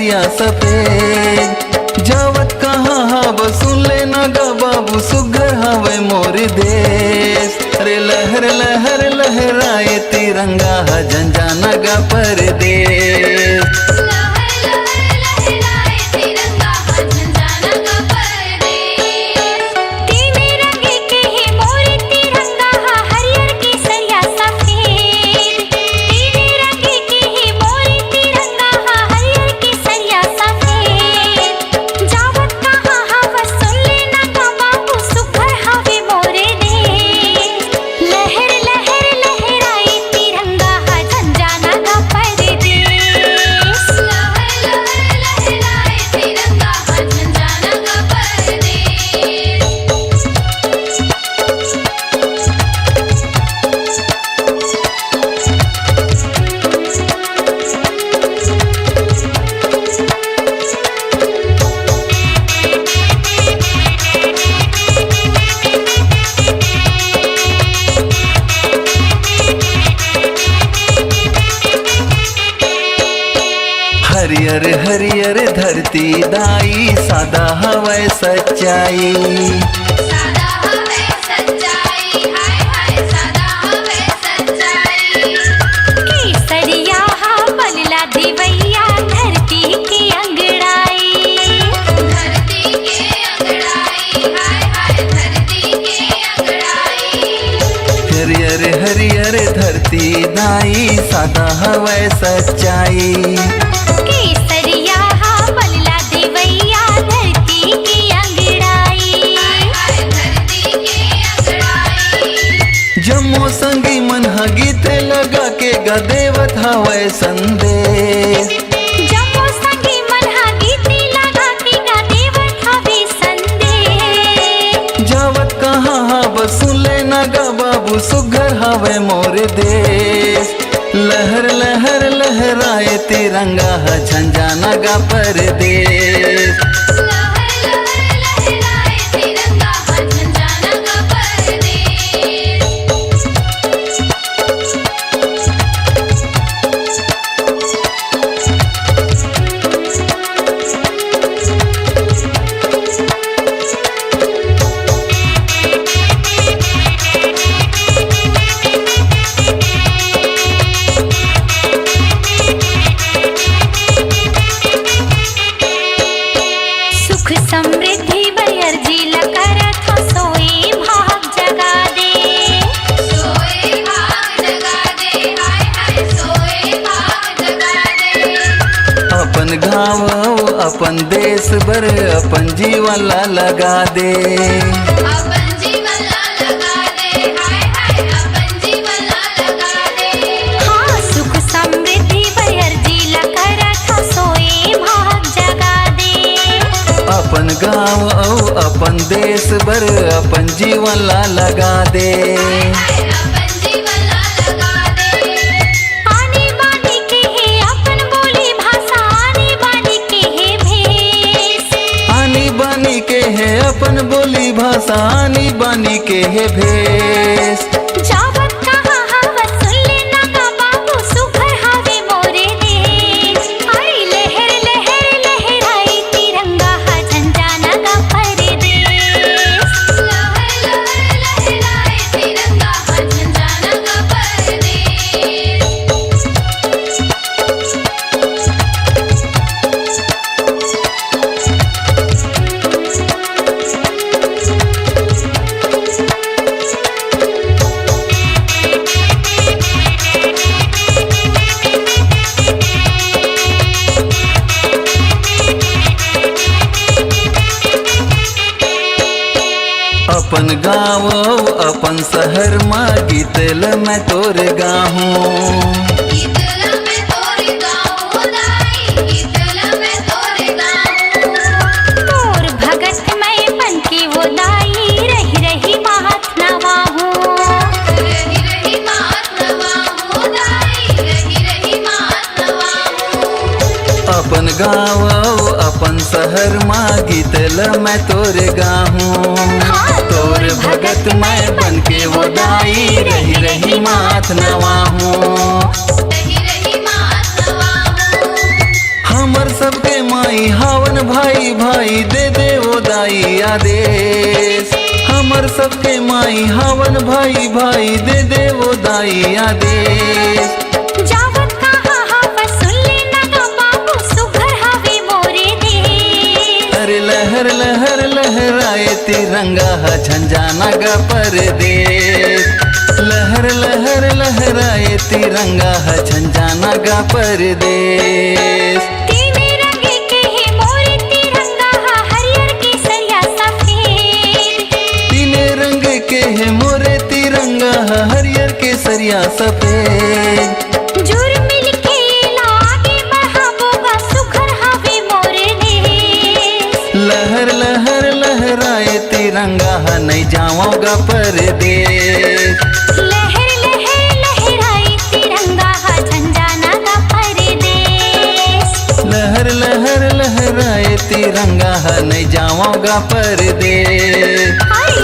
सरिया सफेद। जावत कहाँ हव सुन ले न गा बाबू सुगर हवे मोर देश। अरे लहर लहर लहराए तिरंगा झंझा नगा परदेश। हरियर हरियर धरती दाई सादा हवै सच्चाई। सादा हवै सच्चाई, हाय हाय सादा हवै सच्चाई। केसरिया हा बलला देवैया धरती की अंगड़ाई। धरती के अंगड़ाई, हाय हाय धरती के अंगड़ाई। हरियर हरियर धरती दाई सादा हवै सच्चाई। केसरिया हा बलला देवैया धरती की अंगड़ाई। हाय धरती के अंगड़ाई। जम्मो संगी मन हा गीत लगा के गा देवत हवै संदेश। जम्मो संगी मन हा गीत लगा के गा देवत हवे संदेश। जावत कहाँ हव सुन ले न गा बाबू सुगर हवे मोर देश। लहर लहर लहराए तिरंगा झंझा नगा परदेश। लहर लहर लहराए तिरंगा झंझा नगा परदेश। सुख समृद्धि बयर जिला करत हो सोए भाग जगा दे। सोए भाग जगा दे, हाय हाय सोए भाग जगा दे। अपन गाँव अपन देश बर अपन जीवन ला लगा दे। अपन जीवन ला लगा दे, हाय हाय अपन जीवन ला लगा दे। हाँ सुख समृद्धि बयर जिला करत हो सोए भाग जगा दे। अपन गाँव औ अपन देश बर अपन जीवन ला लगा दे। अपन जीवन ला लगा दे। आने बानी के है अपन बोली भाषा, आने बानी के है भेष। आनी बानी के है अपन बोली भाषा, आनी बानी के है भेष। जावत कहाँ हवा सुन ले ना गा बाबू सुघर हवे मोरे देश। आई लहर लहर लहराई तिरंगा झंझा नगा परदेश। लहर लहर लहराई तिरंगा झंझा नगा परदेश। अपन गाँव अपन शहर माँ गीतल मैं तोर गाहूँ। गीतला में तोरे गाँव दाई, गीतला में तोरे गाँव। तोर भगत मैं बन के वो दाई रही रही मात नवाहूँ। रही रही मात नवाहूँ दाई, रही रही मात नवाहूँ। अपन गाँव अपन शहर माँ गीतल मैं तोर गाहूँ। तोर भगत मैं बन के वो दाई रही रही मात नवाहूँ। रही रही मात नवाहूँ। हमर सबके माई हावन भाई भाई दे दे वो दाई आदेश। हमर सबके माई हावन भाई भाई दे दे वो दाई आदेश। जावत कहाँ हवा सुन लेना गा बाबू सुघर हवे मोरे देश। अरे लहर लहर लहराए तिरंगा झंझा नगा परदेश। लहर लहर लहराए तिरंगा झंझा नगा परदेश। तीन रंग के है मोरे तिरंगा हरियर केसरिया सफेद। तीन रंग के है मोरे तिरंगा हरियर केसरिया सफेद। जुर मिल के लागे बढ़ाबोगा सुघर हवे मोरे देश। लहर लहर लहराए तिरंगा नहीं जाऊंगा परदेश। लहर लहर लहराए तिरंगा झंझा नगा परदेश। लहर लहर लहराए तिरंगा नहीं जाऊंगा परदेश। हाय